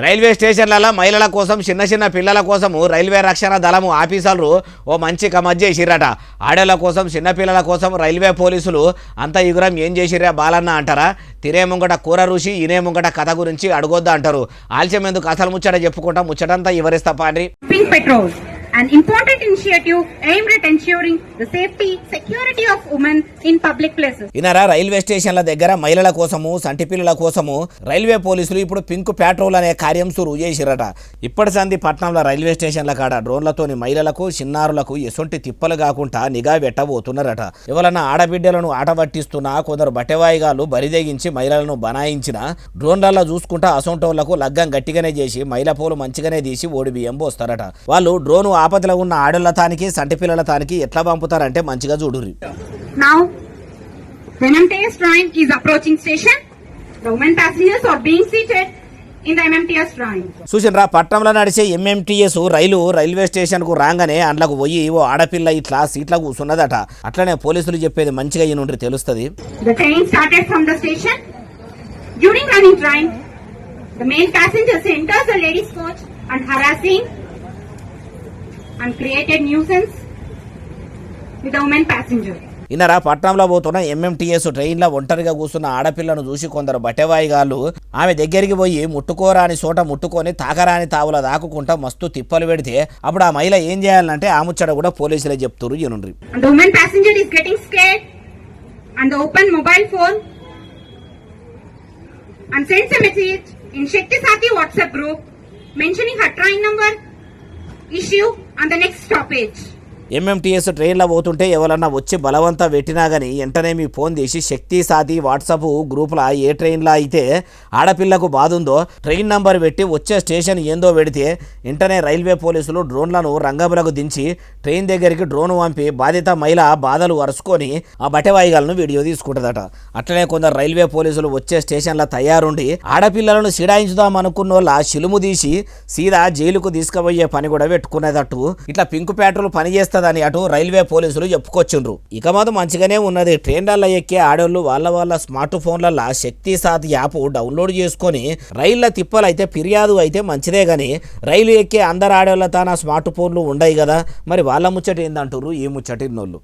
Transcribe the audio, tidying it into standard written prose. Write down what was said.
Railway స్టేషన్లలో మహిళల కోసం చిన్న చిన్న పిల్లల కోసము రైల్వే రక్షణ దళము ఆఫీసర్లు ఓ మంచి కమత్ చేసిరట. ఆడేళ్ల కోసం చిన్నపిల్లల కోసం రైల్వే పోలీసులు అంత యుగురం ఏం చేసిరా బాలన్న అంటారా? తినే ముంగట కూర రుచి ఇనే ముంగట కథ గురించి అడగొద్దు అంటారు. ఆలస్యం ఎందుకు అసలు ముచ్చట చెప్పుకుంటా ముచ్చటంతా వివరిస్తా పాండ్రి. Pink Patrol, an important initiative aimed at ensuring the safety, security of women in public places. ఇనరా రైల్వే స్టేషన్ల దగ్గర మహిళల కోసము సంటి పిల్లల కోసము రైల్వే పోలీసులు ఇప్పుడు పింక్ ప్యాట్రోల్ అనే కార్యం సురు చేసిరట. ఇప్పటి సంది పట్నంలో రైల్వే స్టేషన్ల కాడ డ్రోన్లతోని మహిళలకు చిన్నారులకు ఎసొంటి తిప్పలు కాకుండా నిఘా పెట్టబోతున్నారట. ఎవరన్నా ఆడబిడ్డలను ఆట పట్టిస్తున్నా కొందరు బట్టెవాయిగాలు బరిదెగించి మహిళలను బనాయించిన డ్రోన్లలో చూసుకుంటా అసొంటోళ్లకు లగ్గం గట్టిగానే చేసి మహిళ పోలు మంచిగానే తీసి ఓడి బియ్యం పోస్తారట. వాళ్ళు డ్రోను ఆపదలో ఉన్న ఆడోళ్ల తానికి సంటి పిల్లల తానికి ఎట్లా పంపుతారంటే మంచిగా చూడుర్రి. Now, the MMTS train is approaching station. The women passengers are being seated in the MMTS train. చూసినరా పట్నంలో నడిచే MMTS రైల్వే స్టేషన్ కు రాగానే అందులోకి పోయి ఓ ఆడపిల్ల ఇట్లా సీట్ల కూర్చున్నదట. అట్లనే పోలీసులు చెప్పేది మంచిగా ఈ నుండి తెలుస్తుంది. The train started from the station. During running train, the male passengers enters the ladies' coach and harassing and created nuisance with the women passenger. ఇన్నరా పట్నంలో పోతున్న MMTS ట్రైన్లో ఒంటరిగా కూర్చున్న ఆడపిల్లను చూసి కొందరు బట్టెవాయిగాళ్ళు ఆమె దగ్గరికి పోయి ముట్టుకోరాని చోట ముట్టుకొని తాకరాని తావుల దాక్కుంటా మస్తు తిప్పలు పెడితే అప్పుడు ఆ మహిళ ఏం చేయాలంటే ఆ ముచ్చట కూడా పోలీసులే చెప్తున్నారు. ఈనుండ్రి. The woman passenger is getting scared and the open mobile phone and sends a message in Shakti Sati WhatsApp group mentioning her train number, issue and the next stoppage. MMTS ట్రైన్లో పోతుంటే ఎవరన్నా వచ్చి బలవంత పెట్టినా కానీ వెంటనే మీ ఫోన్ తీసి శక్తి సాతి WhatsApp గ్రూపులో ఏ ట్రైన్లో అయితే ఆడపిల్లకు బాధ ఉందో ట్రైన్ నంబర్ పెట్టి వచ్చే స్టేషన్ ఏందో పెడితే వెంటనే రైల్వే పోలీసులు డ్రోన్లను రంగములకు దించి ట్రైన్ దగ్గరికి డ్రోన్ పంపి బాధిత మహిళ బాధలు అరుచుకొని ఆ బట్టెవాయిగాలను వీడియో తీసుకుంటుందట. అట్లనే కొందరు రైల్వే పోలీసులు వచ్చే స్టేషన్లో తయారుండి ఆడపిల్లలను సిడాయించుదాం అనుకున్న వాళ్ళ శిలుము తీసి సీదా జైలుకు తీసుకుపోయే పని కూడా పెట్టుకునేదట్టు ఇట్లా పింక్ ప్యాట్రోల్ పని చేస్తే అని అటు రైల్వే పోలీసులు చెప్పుకొచ్చిండ్రు. ఇక మాత్రం మంచిగానే ఉన్నది. ట్రైన్లలో ఎక్కే ఆడోళ్ళు వాళ్ళ స్మార్ట్ ఫోన్లలో శక్తి సాత్ యాప్ డౌన్లోడ్ చేసుకొని రైళ్ల తిప్పలు అయితే ఫిర్యాదు అయితే మంచిదే గాని రైలు ఎక్కే అందరు ఆడోళ్ళ తాన స్మార్ట్ ఫోన్లు ఉండయి కదా, మరి వాళ్ళ ముచ్చట ఏందంటారు ఈ ముచ్చటిన్నోళ్ళు.